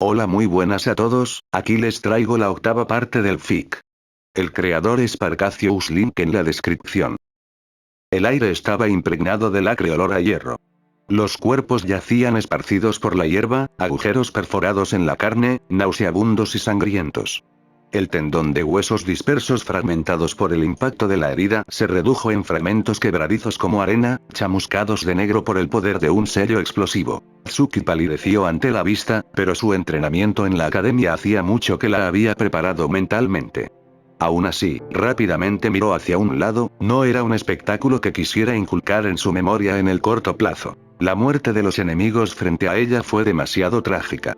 Hola, muy buenas a todos, aquí les traigo la octava parte del fic. El creador es Parcacious, link en la descripción. El aire estaba impregnado del acre olor a hierro. Los cuerpos yacían esparcidos por la hierba, agujeros perforados en la carne, nauseabundos y sangrientos. El tendón de huesos dispersos fragmentados por el impacto de la herida se redujo en fragmentos quebradizos como arena, chamuscados de negro por el poder de un sello explosivo. Tsuki palideció ante la vista, pero su entrenamiento en la academia hacía mucho que la había preparado mentalmente. Aún así, rápidamente miró hacia un lado, no era un espectáculo que quisiera inculcar en su memoria en el corto plazo. La muerte de los enemigos frente a ella fue demasiado trágica.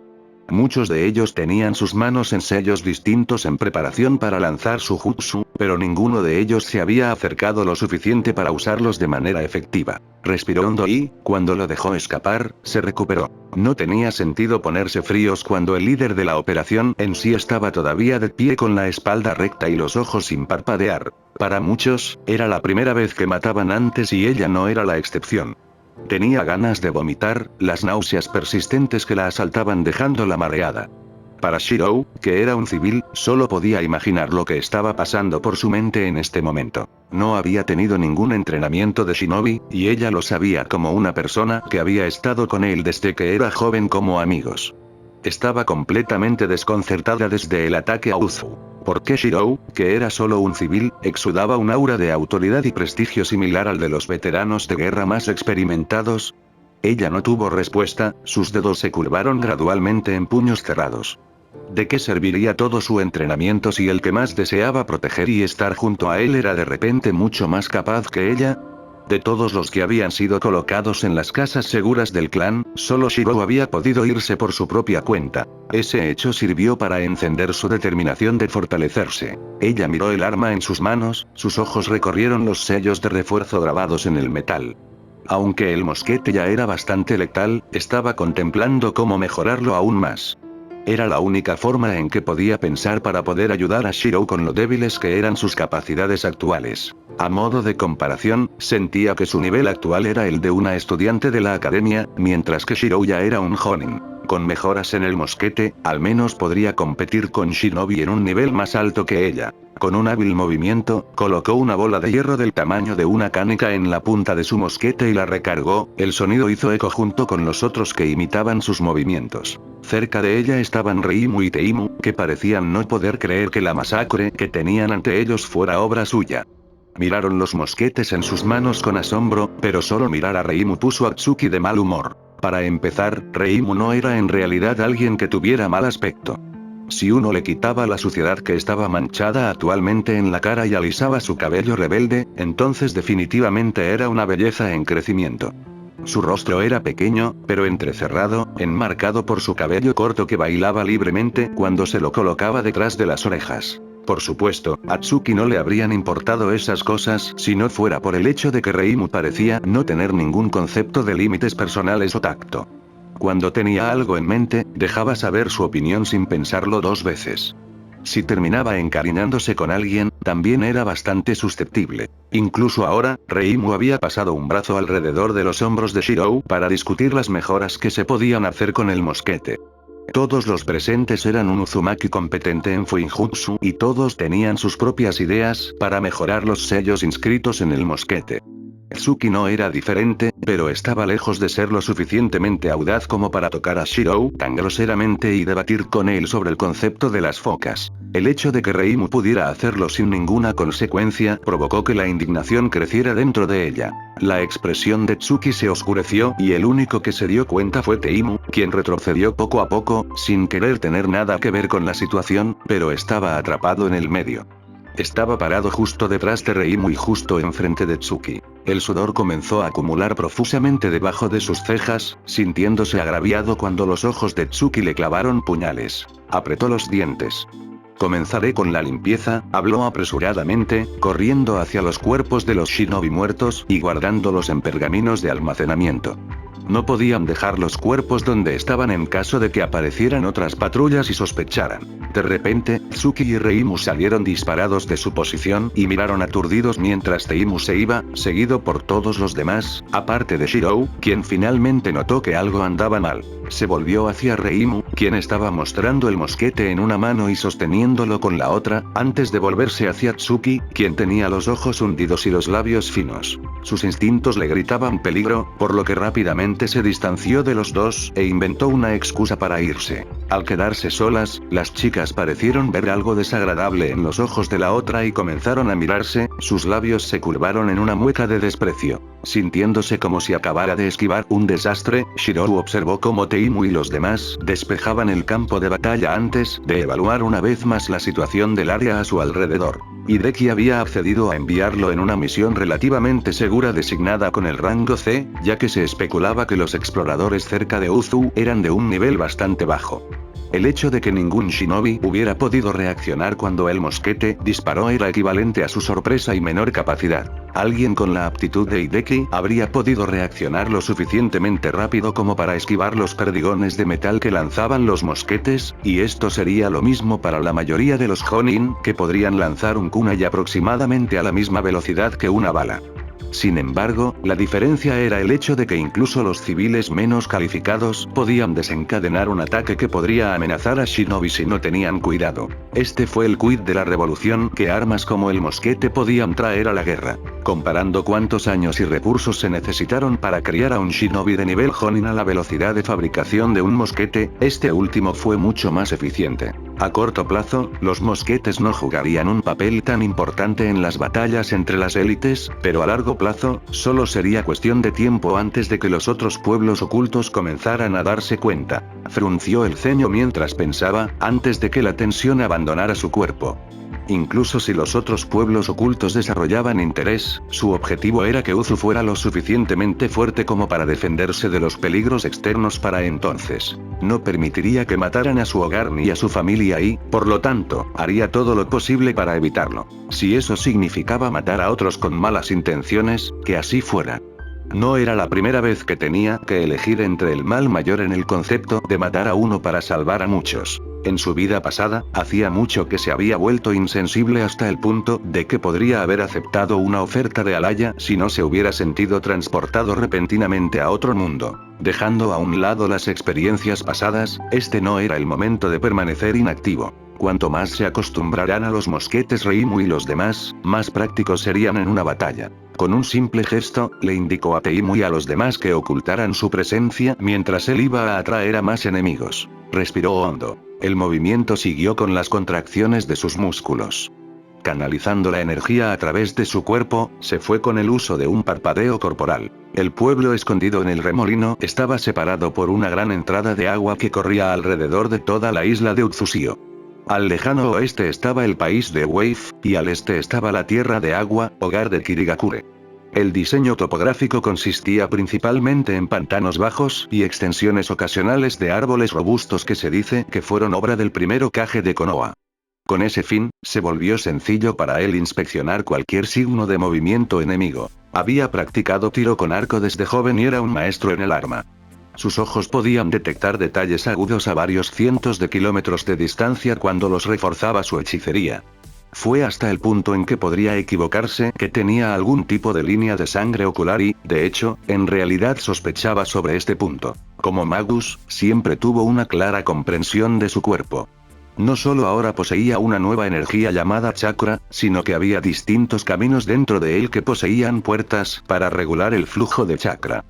Muchos de ellos tenían sus manos en sellos distintos en preparación para lanzar su jutsu, pero ninguno de ellos se había acercado lo suficiente para usarlos de manera efectiva. Respiró hondo y, cuando lo dejó escapar, se recuperó. No tenía sentido ponerse fríos cuando el líder de la operación en sí estaba todavía de pie con la espalda recta y los ojos sin parpadear. Para muchos, era la primera vez que mataban antes y ella no era la excepción. Tenía ganas de vomitar, las náuseas persistentes que la asaltaban dejándola mareada. Para Shirou, que era un civil, solo podía imaginar lo que estaba pasando por su mente en este momento. No había tenido ningún entrenamiento de shinobi, y ella lo sabía como una persona que había estado con él desde que era joven como amigos. Estaba completamente desconcertada desde el ataque a Uzu. Porque Shirou, que era solo un civil, exudaba un aura de autoridad y prestigio similar al de los veteranos de guerra más experimentados. Ella no tuvo respuesta, sus dedos se curvaron gradualmente en puños cerrados. ¿De qué serviría todo su entrenamiento si el que más deseaba proteger y estar junto a él era de repente mucho más capaz que ella? De todos los que habían sido colocados en las casas seguras del clan, solo Shirou había podido irse por su propia cuenta. Ese hecho sirvió para encender su determinación de fortalecerse. Ella miró el arma en sus manos, sus ojos recorrieron los sellos de refuerzo grabados en el metal. Aunque el mosquete ya era bastante letal, estaba contemplando cómo mejorarlo aún más. Era la única forma en que podía pensar para poder ayudar a Shirou con lo débiles que eran sus capacidades actuales. A modo de comparación, sentía que su nivel actual era el de una estudiante de la academia, mientras que Shirou ya era un jonin. Con mejoras en el mosquete, al menos podría competir con Shinobi en un nivel más alto que ella. Con un hábil movimiento, colocó una bola de hierro del tamaño de una canica en la punta de su mosquete y la recargó, el sonido hizo eco junto con los otros que imitaban sus movimientos. Cerca de ella estaban Reimu y Teimu, que parecían no poder creer que la masacre que tenían ante ellos fuera obra suya. Miraron los mosquetes en sus manos con asombro, pero solo mirar a Reimu puso a Tsuki de mal humor. Para empezar, Reimu no era en realidad alguien que tuviera mal aspecto. Si uno le quitaba la suciedad que estaba manchada actualmente en la cara y alisaba su cabello rebelde, entonces definitivamente era una belleza en crecimiento. Su rostro era pequeño, pero entrecerrado, enmarcado por su cabello corto que bailaba libremente cuando se lo colocaba detrás de las orejas. Por supuesto, a Tsuki no le habrían importado esas cosas si no fuera por el hecho de que Reimu parecía no tener ningún concepto de límites personales o tacto. Cuando tenía algo en mente, dejaba saber su opinión sin pensarlo dos veces. Si terminaba encariñándose con alguien, también era bastante susceptible. Incluso ahora, Reimu había pasado un brazo alrededor de los hombros de Shirou para discutir las mejoras que se podían hacer con el mosquete. Todos los presentes eran un Uzumaki competente en Fuinjutsu y todos tenían sus propias ideas para mejorar los sellos inscritos en el mosquete. Tsuki no era diferente, pero estaba lejos de ser lo suficientemente audaz como para tocar a Shirou tan groseramente y debatir con él sobre el concepto de las focas. El hecho de que Reimu pudiera hacerlo sin ninguna consecuencia provocó que la indignación creciera dentro de ella. La expresión de Tsuki se oscureció y el único que se dio cuenta fue Teimu, quien retrocedió poco a poco, sin querer tener nada que ver con la situación, pero estaba atrapado en el medio. Estaba parado justo detrás de Reimu y justo enfrente de Tsuki. El sudor comenzó a acumular profusamente debajo de sus cejas, sintiéndose agraviado cuando los ojos de Tsuki le clavaron puñales. Apretó los dientes. Comenzaré con la limpieza, habló apresuradamente, corriendo hacia los cuerpos de los shinobi muertos y guardándolos en pergaminos de almacenamiento. No podían dejar los cuerpos donde estaban en caso de que aparecieran otras patrullas y sospecharan. De repente, Tsuki y Reimu salieron disparados de su posición y miraron aturdidos mientras Teimu se iba, seguido por todos los demás, aparte de Shirou, quien finalmente notó que algo andaba mal. Se volvió hacia Reimu, quien estaba mostrando el mosquete en una mano y sosteniéndolo con la otra, antes de volverse hacia Tsuki, quien tenía los ojos hundidos y los labios finos. Sus instintos le gritaban peligro, por lo que rápidamente se distanció de los dos e inventó una excusa para irse. Al quedarse solas, las chicas parecieron ver algo desagradable en los ojos de la otra y comenzaron a mirarse, sus labios se curvaron en una mueca de desprecio. Sintiéndose como si acabara de esquivar un desastre, Shirou observó cómo Teimu y los demás despejaban el campo de batalla antes de evaluar una vez más la situación del área a su alrededor. Hideki había accedido a enviarlo en una misión relativamente segura designada con el rango C, ya que se especulaba que los exploradores cerca de Uzu eran de un nivel bastante bajo. El hecho de que ningún shinobi hubiera podido reaccionar cuando el mosquete disparó era equivalente a su sorpresa y menor capacidad. Alguien con la aptitud de Hideki habría podido reaccionar lo suficientemente rápido como para esquivar los perdigones de metal que lanzaban los mosquetes, y esto sería lo mismo para la mayoría de los Jonin, que podrían lanzar un kunai aproximadamente a la misma velocidad que una bala. Sin embargo, la diferencia era el hecho de que incluso los civiles menos calificados podían desencadenar un ataque que podría amenazar a shinobi si no tenían cuidado. Este fue el quid de la revolución que armas como el mosquete podían traer a la guerra. Comparando cuántos años y recursos se necesitaron para criar a un shinobi de nivel Jonin a la velocidad de fabricación de un mosquete, este último fue mucho más eficiente. A corto plazo, los mosquetes no jugarían un papel tan importante en las batallas entre las élites, pero a largo plazo, solo sería cuestión de tiempo antes de que los otros pueblos ocultos comenzaran a darse cuenta. Frunció el ceño mientras pensaba, antes de que la tensión abandonara su cuerpo. Incluso si los otros pueblos ocultos desarrollaban interés, su objetivo era que Uzu fuera lo suficientemente fuerte como para defenderse de los peligros externos para entonces. No permitiría que mataran a su hogar ni a su familia y, por lo tanto, haría todo lo posible para evitarlo. Si eso significaba matar a otros con malas intenciones, que así fuera. No era la primera vez que tenía que elegir entre el mal mayor en el concepto de matar a uno para salvar a muchos. En su vida pasada, hacía mucho que se había vuelto insensible hasta el punto de que podría haber aceptado una oferta de Alaya si no se hubiera sentido transportado repentinamente a otro mundo. Dejando a un lado las experiencias pasadas, este no era el momento de permanecer inactivo. Cuanto más se acostumbrarán a los mosquetes Reimu y los demás, más prácticos serían en una batalla. Con un simple gesto, le indicó a Teimu y a los demás que ocultaran su presencia mientras él iba a atraer a más enemigos. Respiró hondo. El movimiento siguió con las contracciones de sus músculos. Canalizando la energía a través de su cuerpo, se fue con el uso de un parpadeo corporal. El pueblo escondido en el remolino estaba separado por una gran entrada de agua que corría alrededor de toda la isla de Utsushio. Al lejano oeste estaba el país de Wave, y al este estaba la Tierra de Agua, hogar de Kirigakure. El diseño topográfico consistía principalmente en pantanos bajos y extensiones ocasionales de árboles robustos que se dice que fueron obra del primer Hokage de Konoha. Con ese fin, se volvió sencillo para él inspeccionar cualquier signo de movimiento enemigo. Había practicado tiro con arco desde joven y era un maestro en el arma. Sus ojos podían detectar detalles agudos a varios cientos de kilómetros de distancia cuando los reforzaba su hechicería. Fue hasta el punto en que podría equivocarse que tenía algún tipo de línea de sangre ocular y, de hecho, en realidad sospechaba sobre este punto. Como Magus, siempre tuvo una clara comprensión de su cuerpo. No solo ahora poseía una nueva energía llamada chakra, sino que había distintos caminos dentro de él que poseían puertas para regular el flujo de chakra.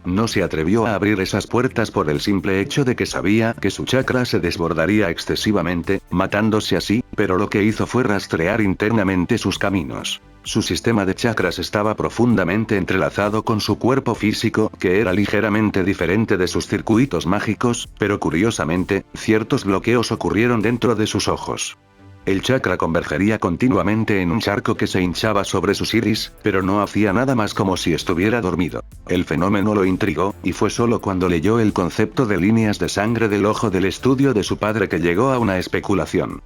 No se atrevió a abrir esas puertas por el simple hecho de que sabía que su chakra se desbordaría excesivamente, matándose así, pero lo que hizo fue rastrear internamente sus caminos. Su sistema de chakras estaba profundamente entrelazado con su cuerpo físico, que era ligeramente diferente de sus circuitos mágicos, pero curiosamente, ciertos bloqueos ocurrieron dentro de sus ojos. El chakra convergería continuamente en un charco que se hinchaba sobre sus iris, pero no hacía nada más como si estuviera dormido. El fenómeno lo intrigó, y fue solo cuando leyó el concepto de líneas de sangre del ojo del estudio de su padre que llegó a una especulación.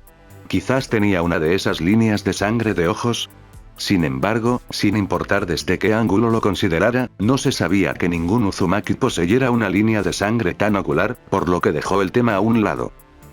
Quizás tenía una de esas líneas de sangre de ojos. Sin embargo, sin importar desde qué ángulo lo considerara, no se sabía que ningún Uzumaki poseyera una línea de sangre tan ocular, por lo que dejó el tema a un lado.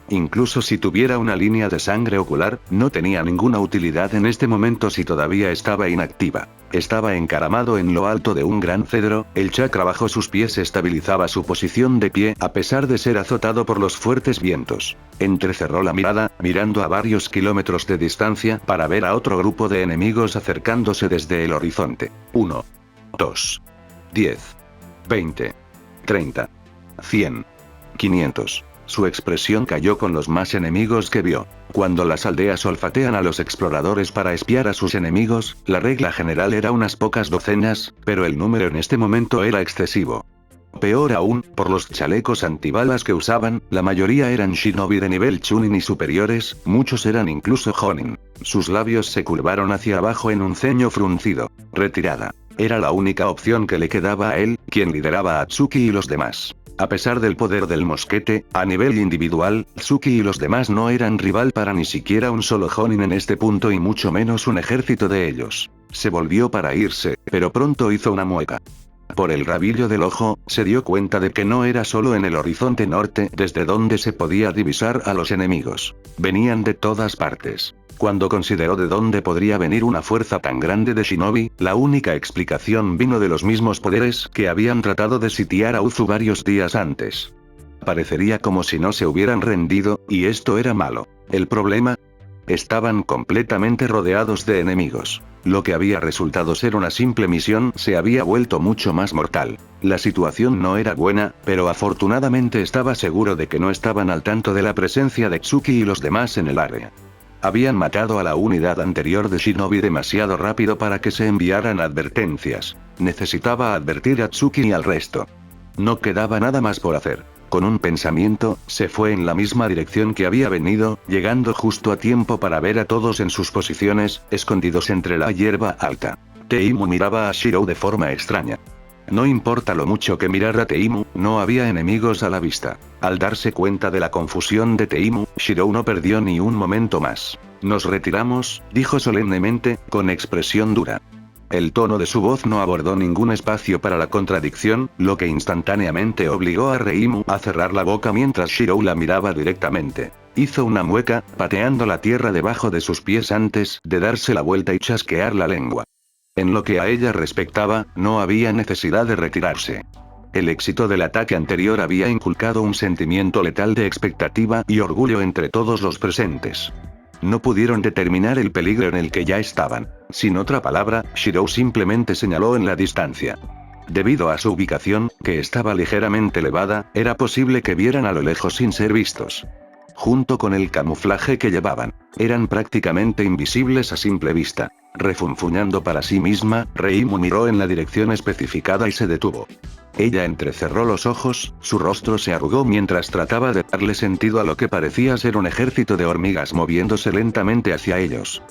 Incluso si tuviera una línea de sangre ocular, no tenía ninguna utilidad en este momento si todavía estaba inactiva. Estaba encaramado en lo alto de un gran cedro, el chakra bajo sus pies estabilizaba su posición de pie a pesar de ser azotado por los fuertes vientos. Entrecerró la mirada, mirando a varios kilómetros de distancia para ver a otro grupo de enemigos acercándose desde el horizonte. 1, 2, 10, 20, 30, 100, 500. Su expresión cayó con los más enemigos que vio. Cuando las aldeas olfatean a los exploradores para espiar a sus enemigos, la regla general era unas pocas docenas, pero el número en este momento era excesivo. Peor aún, por los chalecos antibalas que usaban, la mayoría eran shinobi de nivel chunin y superiores, muchos eran incluso jonin. Sus labios se curvaron hacia abajo en un ceño fruncido. Retirada. Era la única opción que le quedaba a él, quien lideraba a Tsuki y los demás. A pesar del poder del mosquete, a nivel individual, Tsuki y los demás no eran rival para ni siquiera un solo jonin en este punto y mucho menos un ejército de ellos. Se volvió para irse, pero pronto hizo una mueca. Por el rabillo del ojo, se dio cuenta de que no era solo en el horizonte norte desde donde se podía divisar a los enemigos. Venían de todas partes. Cuando consideró de dónde podría venir una fuerza tan grande de shinobi, la única explicación vino de los mismos poderes que habían tratado de sitiar a Uzu varios días antes. Parecería como si no se hubieran rendido, y esto era malo. El problema: estaban completamente rodeados de enemigos. Lo que había resultado ser una simple misión se había vuelto mucho más mortal. La situación no era buena, pero afortunadamente estaba seguro de que no estaban al tanto de la presencia de Tsuki y los demás en el área. Habían matado a la unidad anterior de shinobi demasiado rápido para que se enviaran advertencias. Necesitaba advertir a Tsuki y al resto. No quedaba nada más por hacer. Con un pensamiento, se fue en la misma dirección que había venido, llegando justo a tiempo para ver a todos en sus posiciones, escondidos entre la hierba alta. Teimu miraba a Shirou de forma extraña. No importa lo mucho que mirara Teimu, no había enemigos a la vista. Al darse cuenta de la confusión de Teimu, Shirou no perdió ni un momento más. «Nos retiramos», dijo solemnemente, con expresión dura. El tono de su voz no abordó ningún espacio para la contradicción, lo que instantáneamente obligó a Reimu a cerrar la boca mientras Shirou la miraba directamente. Hizo una mueca, pateando la tierra debajo de sus pies antes de darse la vuelta y chasquear la lengua. En lo que a ella respectaba, no había necesidad de retirarse. El éxito del ataque anterior había inculcado un sentimiento letal de expectativa y orgullo entre todos los presentes. No pudieron determinar el peligro en el que ya estaban. Sin otra palabra, Shirou simplemente señaló en la distancia. Debido a su ubicación, que estaba ligeramente elevada, era posible que vieran a lo lejos sin ser vistos. Junto con el camuflaje que llevaban, eran prácticamente invisibles a simple vista. Refunfuñando para sí misma, Reimu miró en la dirección especificada y se detuvo. Ella entrecerró los ojos, su rostro se arrugó mientras trataba de darle sentido a lo que parecía ser un ejército de hormigas moviéndose lentamente hacia ellos.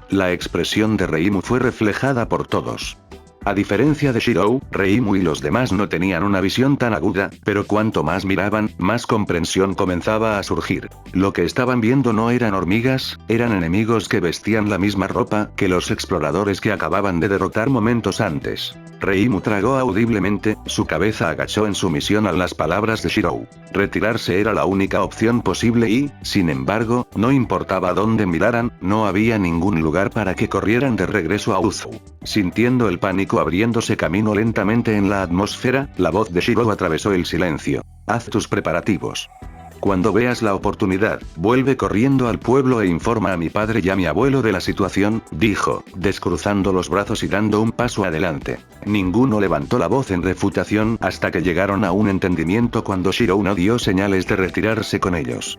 La expresión de Reimu fue reflejada por todos. A diferencia de Shirou, Reimu y los demás no tenían una visión tan aguda, pero cuanto más miraban, más comprensión comenzaba a surgir. Lo que estaban viendo no eran hormigas, eran enemigos que vestían la misma ropa que los exploradores que acababan de derrotar momentos antes. Reimu tragó audiblemente, su cabeza agachó en sumisión a las palabras de Shirou. Retirarse era la única opción posible y, sin embargo, no importaba dónde miraran, no había ningún lugar para que corrieran de regreso a Uzu. Sintiendo el pánico abriéndose camino lentamente en la atmósfera, la voz de Shirou atravesó el silencio. Haz tus preparativos. Cuando veas la oportunidad, vuelve corriendo al pueblo e informa a mi padre y a mi abuelo de la situación, dijo, descruzando los brazos y dando un paso adelante. Ninguno levantó la voz en refutación hasta que llegaron a un entendimiento cuando Shirou no dio señales de retirarse con ellos.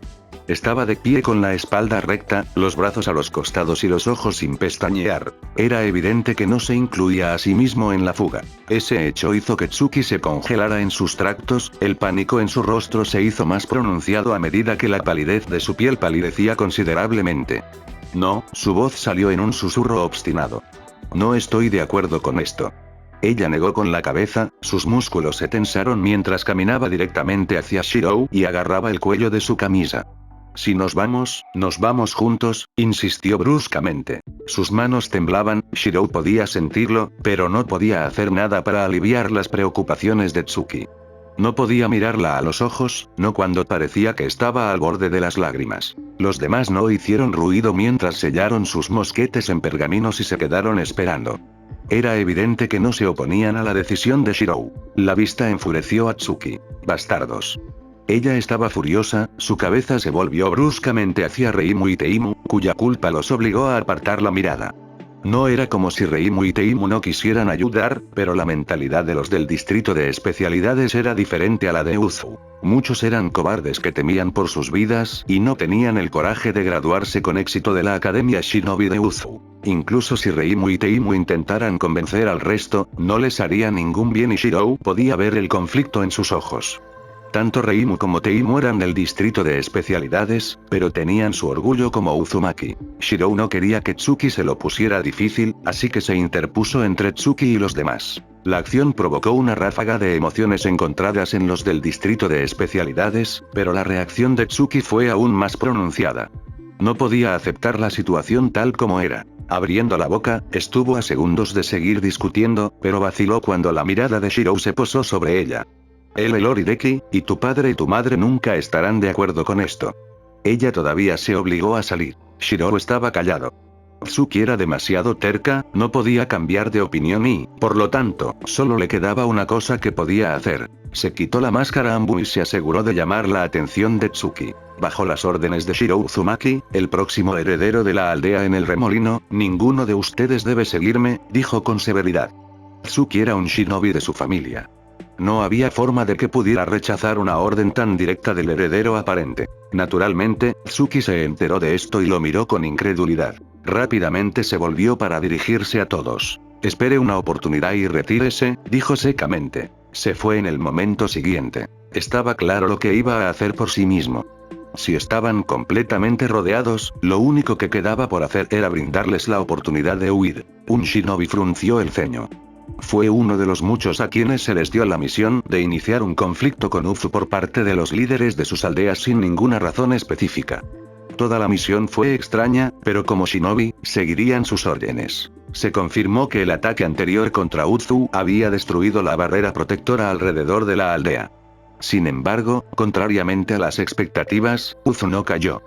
Estaba de pie con la espalda recta, los brazos a los costados y los ojos sin pestañear. Era evidente que no se incluía a sí mismo en la fuga. Ese hecho hizo que Tsuki se congelara en sus tractos, el pánico en su rostro se hizo más pronunciado a medida que la palidez de su piel palidecía considerablemente. No, su voz salió en un susurro obstinado. No estoy de acuerdo con esto. Ella negó con la cabeza, sus músculos se tensaron mientras caminaba directamente hacia Shirou y agarraba el cuello de su camisa. Si nos vamos juntos, insistió bruscamente. Sus manos temblaban, Shirou podía sentirlo, pero no podía hacer nada para aliviar las preocupaciones de Tsuki. No podía mirarla a los ojos, no cuando parecía que estaba al borde de las lágrimas. Los demás no hicieron ruido mientras sellaron sus mosquetes en pergaminos y se quedaron esperando. Era evidente que no se oponían a la decisión de Shirou. La vista enfureció a Tsuki. Bastardos. Ella estaba furiosa, su cabeza se volvió bruscamente hacia Reimu y Teimu, cuya culpa los obligó a apartar la mirada. No era como si Reimu y Teimu no quisieran ayudar, pero la mentalidad de los del distrito de especialidades era diferente a la de Uzu. Muchos eran cobardes que temían por sus vidas y no tenían el coraje de graduarse con éxito de la Academia Shinobi de Uzu. Incluso si Reimu y Teimu intentaran convencer al resto, no les haría ningún bien y Shirou podía ver el conflicto en sus ojos. Tanto Reimu como Teimu eran del distrito de especialidades, pero tenían su orgullo como Uzumaki. Shirou no quería que Tsuki se lo pusiera difícil, así que se interpuso entre Tsuki y los demás. La acción provocó una ráfaga de emociones encontradas en los del distrito de especialidades, pero la reacción de Tsuki fue aún más pronunciada. No podía aceptar la situación tal como era. Abriendo la boca, estuvo a segundos de seguir discutiendo, pero vaciló cuando la mirada de Shirou se posó sobre ella. Lord Hideki, y tu padre y tu madre nunca estarán de acuerdo con esto. Ella todavía se obligó a salir. Shirou estaba callado. Tsuki era demasiado terca, no podía cambiar de opinión y, por lo tanto, solo le quedaba una cosa que podía hacer. Se quitó la máscara Ambu y se aseguró de llamar la atención de Tsuki. Bajo las órdenes de Shirou Uzumaki, el próximo heredero de la aldea en el remolino, ninguno de ustedes debe seguirme, dijo con severidad. Tsuki era un shinobi de su familia. No había forma de que pudiera rechazar una orden tan directa del heredero aparente. Naturalmente, Tsuki se enteró de esto y lo miró con incredulidad. Rápidamente se volvió para dirigirse a todos. Espere una oportunidad y retírese, dijo secamente. Se fue en el momento siguiente. Estaba claro lo que iba a hacer por sí mismo. Si estaban completamente rodeados, lo único que quedaba por hacer era brindarles la oportunidad de huir. Un shinobi frunció el ceño. Fue uno de los muchos a quienes se les dio la misión de iniciar un conflicto con Uzu por parte de los líderes de sus aldeas sin ninguna razón específica. Toda la misión fue extraña, pero como shinobi, seguirían sus órdenes. Se confirmó que el ataque anterior contra Uzu había destruido la barrera protectora alrededor de la aldea. Sin embargo, contrariamente a las expectativas, Uzu no cayó.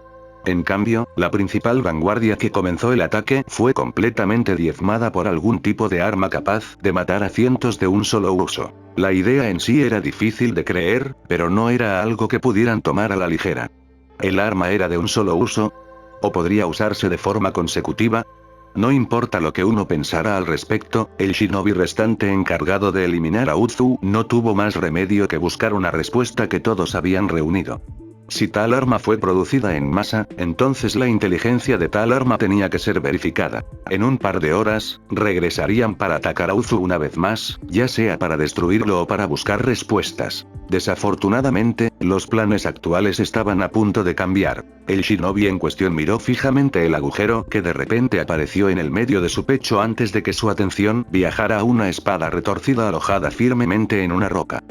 En cambio, la principal vanguardia que comenzó el ataque fue completamente diezmada por algún tipo de arma capaz de matar a cientos de un solo uso. La idea en sí era difícil de creer, pero no era algo que pudieran tomar a la ligera. ¿El arma era de un solo uso? ¿O podría usarse de forma consecutiva? No importa lo que uno pensara al respecto, el shinobi restante encargado de eliminar a Uzu no tuvo más remedio que buscar una respuesta que todos habían reunido. Si tal arma fue producida en masa, entonces la inteligencia de tal arma tenía que ser verificada. En un par de horas, regresarían para atacar a Uzu una vez más, ya sea para destruirlo o para buscar respuestas. Desafortunadamente, los planes actuales estaban a punto de cambiar. El shinobi en cuestión miró fijamente el agujero que de repente apareció en el medio de su pecho antes de que su atención viajara a una espada retorcida alojada firmemente en una roca.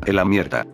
¡La mierda!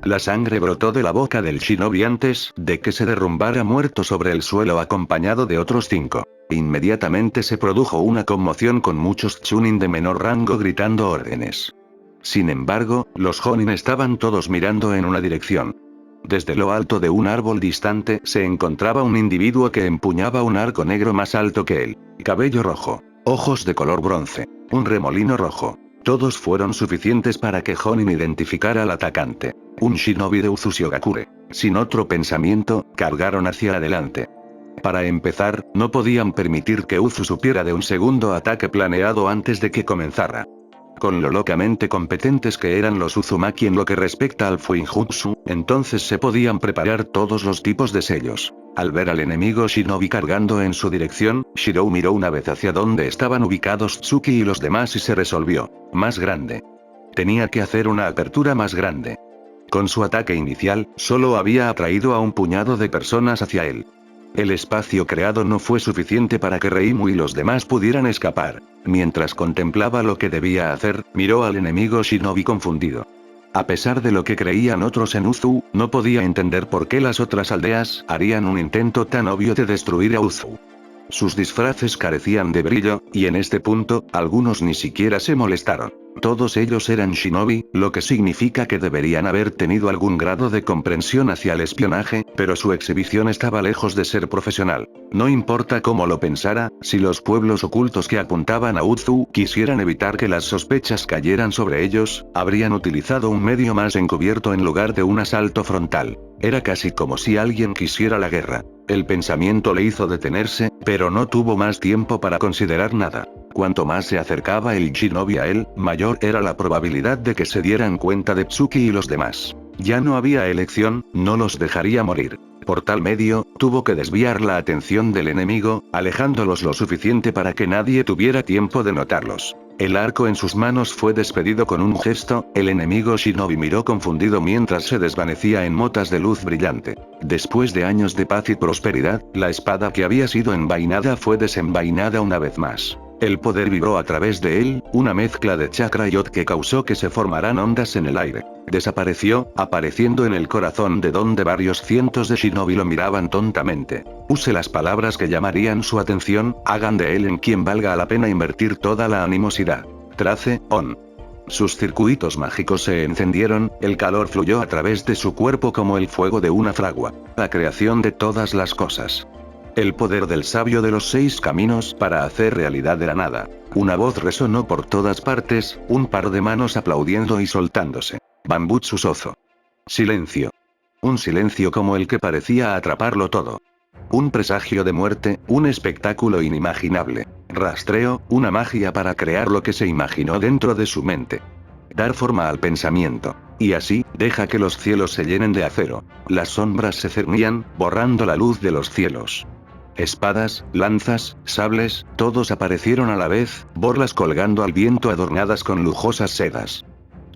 La sangre brotó de la boca del shinobi antes de que se derrumbara muerto sobre el suelo acompañado de otros 5. Inmediatamente se produjo una conmoción con muchos chunin de menor rango gritando órdenes. Sin embargo, los jonin estaban todos mirando en una dirección. Desde lo alto de un árbol distante se encontraba un individuo que empuñaba un arco negro más alto que él. Cabello rojo, ojos de color bronce, un remolino rojo. Todos fueron suficientes para que Jonin identificara al atacante. Un shinobi de Uzu Shiogakure. Sin otro pensamiento, cargaron hacia adelante. Para empezar, no podían permitir que Uzu supiera de un segundo ataque planeado antes de que comenzara. Con lo locamente competentes que eran los Uzumaki en lo que respecta al Fuinjutsu, entonces se podían preparar todos los tipos de sellos. Al ver al enemigo shinobi cargando en su dirección, Shirou miró una vez hacia donde estaban ubicados Tsuki y los demás y se resolvió. Más grande. Tenía que hacer una apertura más grande. Con su ataque inicial, solo había atraído a un puñado de personas hacia él. El espacio creado no fue suficiente para que Reimu y los demás pudieran escapar. Mientras contemplaba lo que debía hacer, miró al enemigo shinobi confundido. A pesar de lo que creían otros en Uzu, no podía entender por qué las otras aldeas harían un intento tan obvio de destruir a Uzu. Sus disfraces carecían de brillo, y en este punto, algunos ni siquiera se molestaron. Todos ellos eran shinobi, lo que significa que deberían haber tenido algún grado de comprensión hacia el espionaje, pero su exhibición estaba lejos de ser profesional. No importa cómo lo pensara, si los pueblos ocultos que apuntaban a Uzu quisieran evitar que las sospechas cayeran sobre ellos, habrían utilizado un medio más encubierto en lugar de un asalto frontal. Era casi como si alguien quisiera la guerra. El pensamiento le hizo detenerse, pero no tuvo más tiempo para considerar nada. Cuanto más se acercaba el shinobi a él, mayor era la probabilidad de que se dieran cuenta de Tsuki y los demás. Ya no había elección, no los dejaría morir. Por tal medio, tuvo que desviar la atención del enemigo, alejándolos lo suficiente para que nadie tuviera tiempo de notarlos. El arco en sus manos fue despedido con un gesto, el enemigo shinobi miró confundido mientras se desvanecía en motas de luz brillante. Después de años de paz y prosperidad, la espada que había sido envainada fue desenvainada una vez más. El poder vibró a través de él, una mezcla de chakra y od que causó que se formaran ondas en el aire. Desapareció, apareciendo en el corazón de donde varios cientos de shinobi lo miraban tontamente. Use las palabras que llamarían su atención, hagan de él en quien valga la pena invertir toda la animosidad. Trace, on. Sus circuitos mágicos se encendieron, el calor fluyó a través de su cuerpo como el fuego de una fragua. La creación de todas las cosas. El poder del sabio de los 6 caminos para hacer realidad de la nada. Una voz resonó por todas partes, un par de manos aplaudiendo y soltándose. Bambutsu Sozo. Silencio. Un silencio como el que parecía atraparlo todo. Un presagio de muerte, un espectáculo inimaginable. Rastreo, una magia para crear lo que se imaginó dentro de su mente. Dar forma al pensamiento. Y así, deja que los cielos se llenen de acero. Las sombras se cernían, borrando la luz de los cielos. Espadas, lanzas, sables, todos aparecieron a la vez, borlas colgando al viento adornadas con lujosas sedas.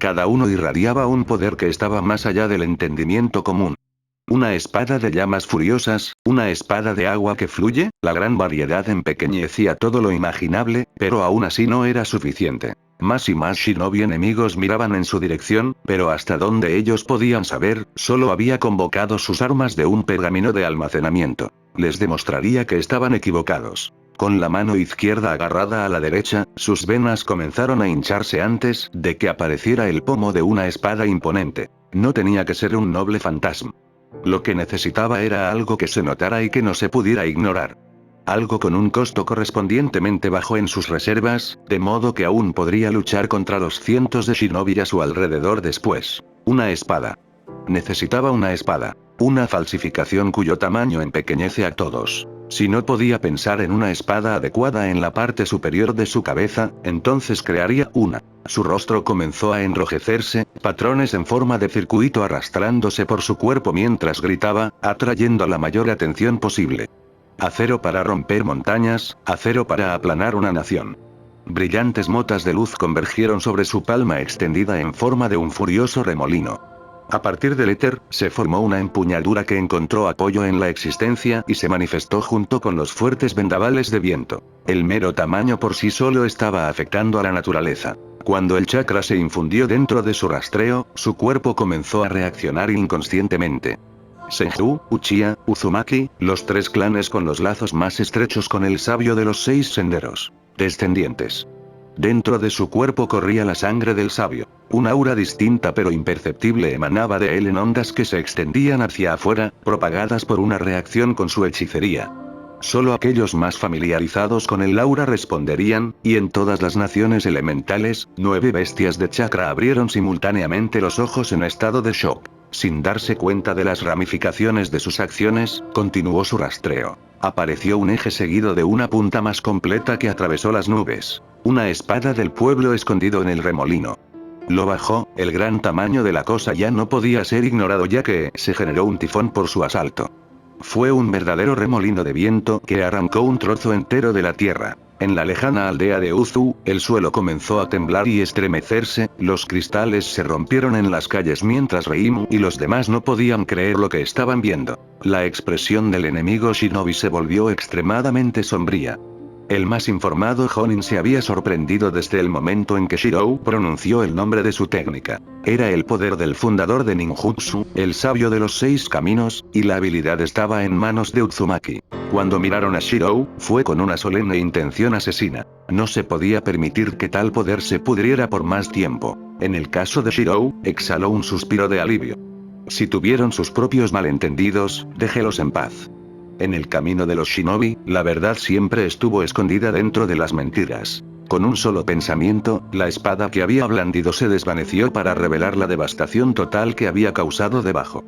Cada uno irradiaba un poder que estaba más allá del entendimiento común. Una espada de llamas furiosas, una espada de agua que fluye, la gran variedad empequeñecía todo lo imaginable, pero aún así no era suficiente. Más y más shinobi enemigos miraban en su dirección, pero hasta donde ellos podían saber, solo había convocado sus armas de un pergamino de almacenamiento. Les demostraría que estaban equivocados. Con la mano izquierda agarrada a la derecha, sus venas comenzaron a hincharse antes de que apareciera el pomo de una espada imponente. No tenía que ser un noble fantasma. Lo que necesitaba era algo que se notara y que no se pudiera ignorar. Algo con un costo correspondientemente bajo en sus reservas, de modo que aún podría luchar contra los cientos de shinobi a su alrededor después. Una espada. Necesitaba una espada. Una falsificación cuyo tamaño empequeñece a todos. Si no podía pensar en una espada adecuada en la parte superior de su cabeza, entonces crearía una. Su rostro comenzó a enrojecerse, patrones en forma de circuito arrastrándose por su cuerpo mientras gritaba, atrayendo la mayor atención posible. Acero para romper montañas, acero para aplanar una nación. Brillantes motas de luz convergieron sobre su palma extendida en forma de un furioso remolino. A partir del éter, se formó una empuñadura que encontró apoyo en la existencia y se manifestó junto con los fuertes vendavales de viento. El mero tamaño por sí solo estaba afectando a la naturaleza. Cuando el chakra se infundió dentro de su rastreo, su cuerpo comenzó a reaccionar inconscientemente. Senju, Uchiha, Uzumaki, los 3 clanes con los lazos más estrechos con el sabio de los 6 senderos. Descendientes. Dentro de su cuerpo corría la sangre del sabio. Una aura distinta pero imperceptible emanaba de él en ondas que se extendían hacia afuera, propagadas por una reacción con su hechicería. Solo aquellos más familiarizados con el aura responderían, y en todas las naciones elementales, 9 bestias de chakra abrieron simultáneamente los ojos en estado de shock. Sin darse cuenta de las ramificaciones de sus acciones, continuó su rastreo. Apareció un eje seguido de una punta más completa que atravesó las nubes. Una espada del pueblo escondido en el remolino. Lo bajó, el gran tamaño de la cosa ya no podía ser ignorado ya que se generó un tifón por su asalto. Fue un verdadero remolino de viento que arrancó un trozo entero de la tierra. En la lejana aldea de Uzu, el suelo comenzó a temblar y estremecerse, los cristales se rompieron en las calles mientras Reimu y los demás no podían creer lo que estaban viendo. La expresión del enemigo shinobi se volvió extremadamente sombría. El más informado Jonin se había sorprendido desde el momento en que Shirou pronunció el nombre de su técnica. Era el poder del fundador de ninjutsu, el sabio de los 6 caminos, y la habilidad estaba en manos de Uzumaki. Cuando miraron a Shirou, fue con una solemne intención asesina. No se podía permitir que tal poder se pudriera por más tiempo. En el caso de Shirou, exhaló un suspiro de alivio. Si tuvieron sus propios malentendidos, déjelos en paz. En el camino de los shinobi, la verdad siempre estuvo escondida dentro de las mentiras. Con un solo pensamiento, la espada que había blandido se desvaneció para revelar la devastación total que había causado debajo.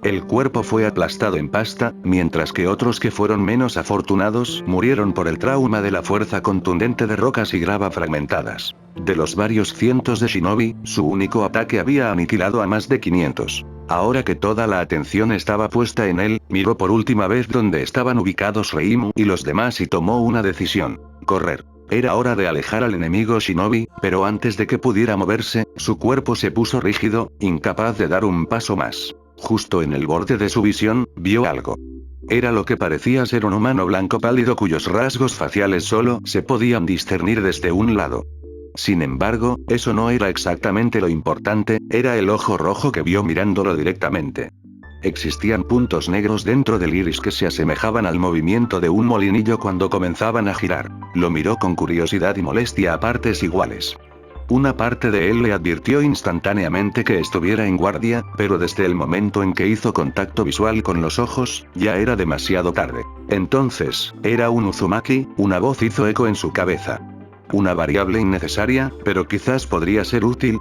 El cuerpo fue aplastado en pasta, mientras que otros que fueron menos afortunados murieron por el trauma de la fuerza contundente de rocas y grava fragmentadas. De los varios cientos de shinobi, su único ataque había aniquilado a más de 500. Ahora que toda la atención estaba puesta en él, miró por última vez donde estaban ubicados Reimu y los demás y tomó una decisión: correr. Era hora de alejar al enemigo shinobi, pero antes de que pudiera moverse, su cuerpo se puso rígido, incapaz de dar un paso más. Justo en el borde de su visión, vio algo. Era lo que parecía ser un humano blanco pálido cuyos rasgos faciales solo se podían discernir desde un lado. Sin embargo, eso no era exactamente lo importante, era el ojo rojo que vio mirándolo directamente. Existían puntos negros dentro del iris que se asemejaban al movimiento de un molinillo cuando comenzaban a girar. Lo miró con curiosidad y molestia a partes iguales. Una parte de él le advirtió instantáneamente que estuviera en guardia, pero desde el momento en que hizo contacto visual con los ojos, ya era demasiado tarde. Entonces, era un Uzumaki, una voz hizo eco en su cabeza. Una variable innecesaria, pero quizás podría ser útil.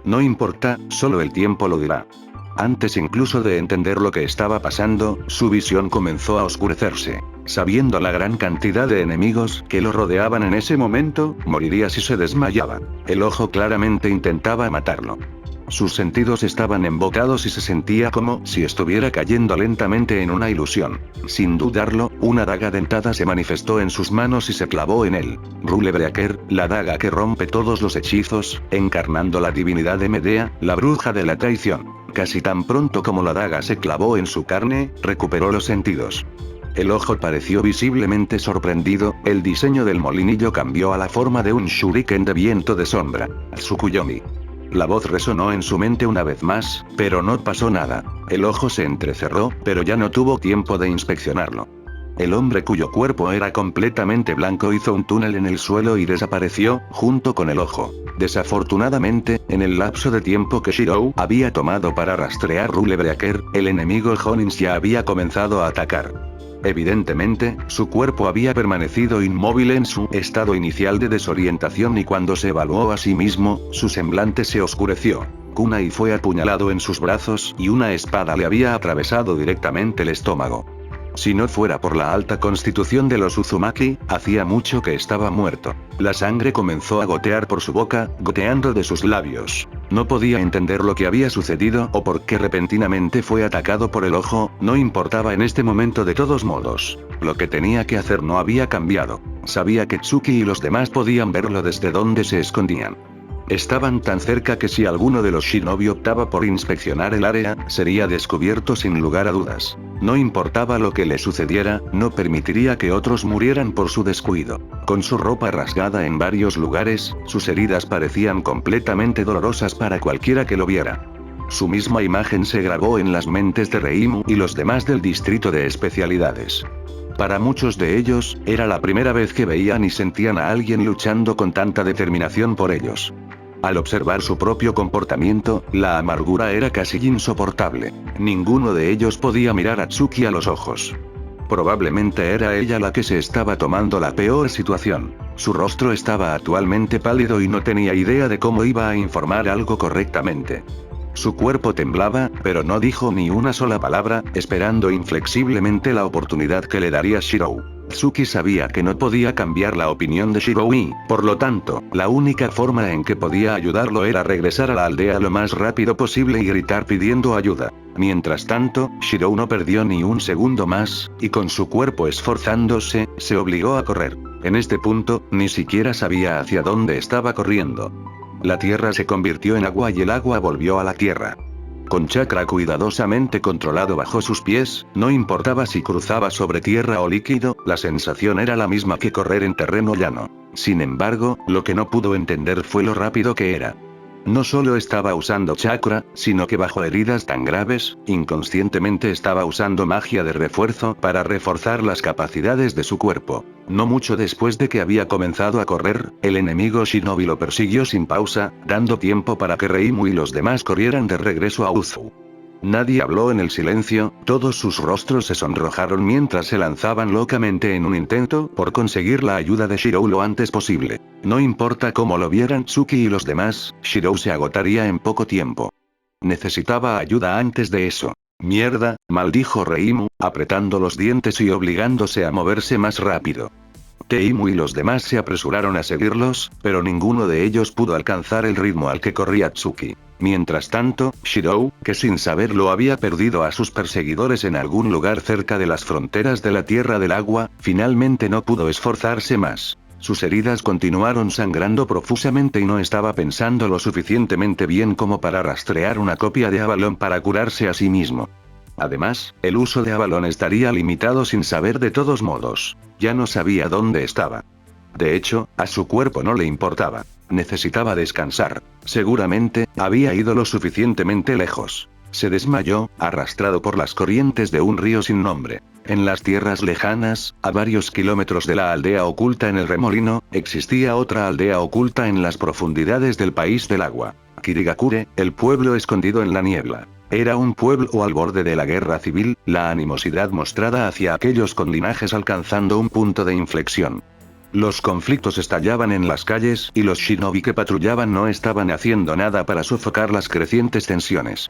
No importa, solo el tiempo lo dirá. Antes incluso de entender lo que estaba pasando, su visión comenzó a oscurecerse. Sabiendo la gran cantidad de enemigos que lo rodeaban en ese momento, moriría si se desmayaba. El ojo claramente intentaba matarlo. Sus sentidos estaban embotados y se sentía como si estuviera cayendo lentamente en una ilusión. Sin dudarlo, una daga dentada se manifestó en sus manos y se clavó en él. Rule Breaker, la daga que rompe todos los hechizos, encarnando la divinidad de Medea, la bruja de la traición. Casi tan pronto como la daga se clavó en su carne, recuperó los sentidos. El ojo pareció visiblemente sorprendido, el diseño del molinillo cambió a la forma de un shuriken de viento de sombra. Tsukuyomi. La voz resonó en su mente una vez más, pero no pasó nada. El ojo se entrecerró, pero ya no tuvo tiempo de inspeccionarlo. El hombre cuyo cuerpo era completamente blanco hizo un túnel en el suelo y desapareció, junto con el ojo. Desafortunadamente, en el lapso de tiempo que Shirou había tomado para rastrear Rule Breaker, el enemigo Jonin ya había comenzado a atacar. Evidentemente, su cuerpo había permanecido inmóvil en su estado inicial de desorientación y cuando se evaluó a sí mismo, su semblante se oscureció. Kunai fue apuñalado en sus brazos y una espada le había atravesado directamente el estómago. Si no fuera por la alta constitución de los Uzumaki, hacía mucho que estaba muerto. La sangre comenzó a gotear por su boca, goteando de sus labios. No podía entender lo que había sucedido o por qué repentinamente fue atacado por el ojo, no importaba en este momento de todos modos. Lo que tenía que hacer no había cambiado. Sabía que Tsuki y los demás podían verlo desde donde se escondían. Estaban tan cerca que si alguno de los shinobi optaba por inspeccionar el área, sería descubierto sin lugar a dudas. No importaba lo que le sucediera, no permitiría que otros murieran por su descuido. Con su ropa rasgada en varios lugares, sus heridas parecían completamente dolorosas para cualquiera que lo viera. Su misma imagen se grabó en las mentes de Reimu y los demás del distrito de especialidades. Para muchos de ellos, era la primera vez que veían y sentían a alguien luchando con tanta determinación por ellos. Al observar su propio comportamiento, la amargura era casi insoportable. Ninguno de ellos podía mirar a Tsuki a los ojos. Probablemente era ella la que se estaba tomando la peor situación. Su rostro estaba actualmente pálido y no tenía idea de cómo iba a informar algo correctamente. Su cuerpo temblaba, pero no dijo ni una sola palabra, esperando inflexiblemente la oportunidad que le daría Shirou. Tsuki sabía que no podía cambiar la opinión de Shirou y, por lo tanto, la única forma en que podía ayudarlo era regresar a la aldea lo más rápido posible y gritar pidiendo ayuda. Mientras tanto, Shirou no perdió ni un segundo más, y con su cuerpo esforzándose, se obligó a correr. En este punto, ni siquiera sabía hacia dónde estaba corriendo. La tierra se convirtió en agua y el agua volvió a la tierra. Con chakra cuidadosamente controlado bajo sus pies, no importaba si cruzaba sobre tierra o líquido, la sensación era la misma que correr en terreno llano. Sin embargo, lo que no pudo entender fue lo rápido que era. No solo estaba usando chakra, sino que bajo heridas tan graves, inconscientemente estaba usando magia de refuerzo para reforzar las capacidades de su cuerpo. No mucho después de que había comenzado a correr, el enemigo Shinobi lo persiguió sin pausa, dando tiempo para que Reimu y los demás corrieran de regreso a Uzu. Nadie habló en el silencio, todos sus rostros se sonrojaron mientras se lanzaban locamente en un intento por conseguir la ayuda de Shirou lo antes posible. No importa cómo lo vieran Tsuki y los demás, Shirou se agotaría en poco tiempo. Necesitaba ayuda antes de eso. Mierda, maldijo Reimu, apretando los dientes y obligándose a moverse más rápido. Teimu y los demás se apresuraron a seguirlos, pero ninguno de ellos pudo alcanzar el ritmo al que corría Tsuki. Mientras tanto, Shirou, que sin saberlo había perdido a sus perseguidores en algún lugar cerca de las fronteras de la Tierra del Agua, finalmente no pudo esforzarse más. Sus heridas continuaron sangrando profusamente y no estaba pensando lo suficientemente bien como para rastrear una copia de Avalon para curarse a sí mismo. Además, el uso de Avalon estaría limitado sin saber de todos modos. Ya no sabía dónde estaba. De hecho, a su cuerpo no le importaba. Necesitaba descansar. Seguramente, había ido lo suficientemente lejos. Se desmayó, arrastrado por las corrientes de un río sin nombre. En las tierras lejanas, a varios kilómetros de la aldea oculta en el remolino, existía otra aldea oculta en las profundidades del país del agua. Kirigakure, el pueblo escondido en la niebla. Era un pueblo al borde de la guerra civil, la animosidad mostrada hacia aquellos con linajes alcanzando un punto de inflexión. Los conflictos estallaban en las calles y los shinobi que patrullaban no estaban haciendo nada para sofocar las crecientes tensiones.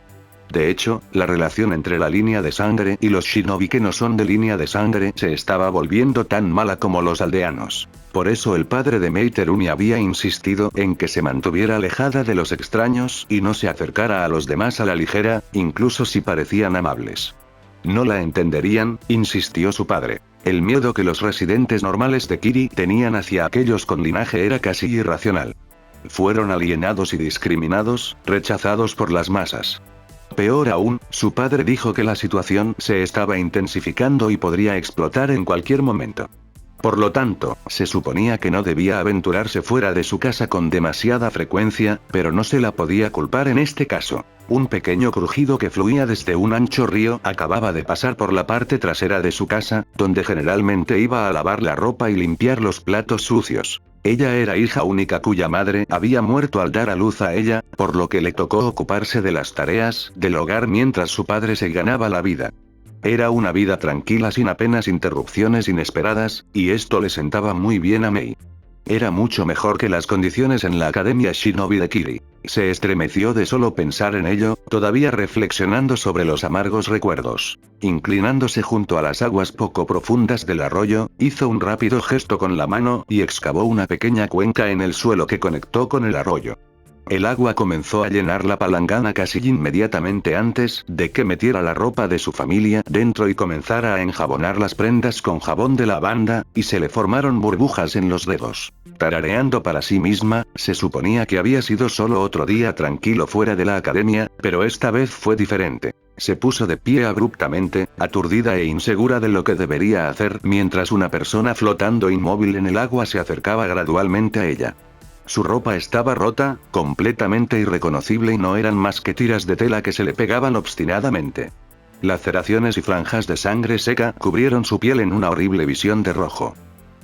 De hecho, la relación entre la línea de sangre y los shinobi que no son de línea de sangre se estaba volviendo tan mala como los aldeanos. Por eso el padre de Mei Terumi había insistido en que se mantuviera alejada de los extraños y no se acercara a los demás a la ligera, incluso si parecían amables. No la entenderían, insistió su padre. El miedo que los residentes normales de Kiri tenían hacia aquellos con linaje era casi irracional. Fueron alienados y discriminados, rechazados por las masas. Peor aún, su padre dijo que la situación se estaba intensificando y podría explotar en cualquier momento. Por lo tanto, se suponía que no debía aventurarse fuera de su casa con demasiada frecuencia, pero no se la podía culpar en este caso. Un pequeño crujido que fluía desde un ancho río acababa de pasar por la parte trasera de su casa, donde generalmente iba a lavar la ropa y limpiar los platos sucios. Ella era hija única cuya madre había muerto al dar a luz a ella, por lo que le tocó ocuparse de las tareas del hogar mientras su padre se ganaba la vida. Era una vida tranquila sin apenas interrupciones inesperadas, y esto le sentaba muy bien a Mei. Era mucho mejor que las condiciones en la Academia Shinobi de Kiri. Se estremeció de solo pensar en ello, todavía reflexionando sobre los amargos recuerdos. Inclinándose junto a las aguas poco profundas del arroyo, hizo un rápido gesto con la mano y excavó una pequeña cuenca en el suelo que conectó con el arroyo. El agua comenzó a llenar la palangana casi inmediatamente antes de que metiera la ropa de su familia dentro y comenzara a enjabonar las prendas con jabón de lavanda, y se le formaron burbujas en los dedos. Tarareando para sí misma, se suponía que había sido solo otro día tranquilo fuera de la academia, pero esta vez fue diferente. Se puso de pie abruptamente, aturdida e insegura de lo que debería hacer mientras una persona flotando inmóvil en el agua se acercaba gradualmente a ella. Su ropa estaba rota, completamente irreconocible y no eran más que tiras de tela que se le pegaban obstinadamente. Laceraciones y franjas de sangre seca cubrieron su piel en una horrible visión de rojo.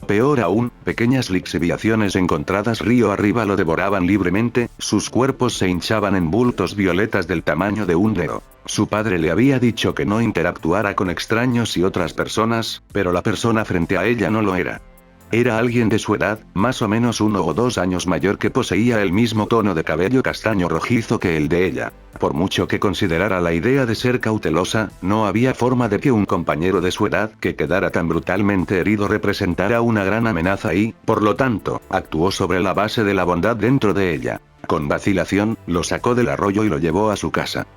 Peor aún, pequeñas lixiviaciones encontradas río arriba lo devoraban libremente, sus cuerpos se hinchaban en bultos violetas del tamaño de un dedo. Su padre le había dicho que no interactuara con extraños y otras personas, pero la persona frente a ella no lo era. Era alguien de su edad, más o menos 1 o 2 años mayor, que poseía el mismo tono de cabello castaño rojizo que el de ella. Por mucho que considerara la idea de ser cautelosa, no había forma de que un compañero de su edad que quedara tan brutalmente herido representara una gran amenaza y, por lo tanto, actuó sobre la base de la bondad dentro de ella. Con vacilación, lo sacó del arroyo y lo llevó a su casa.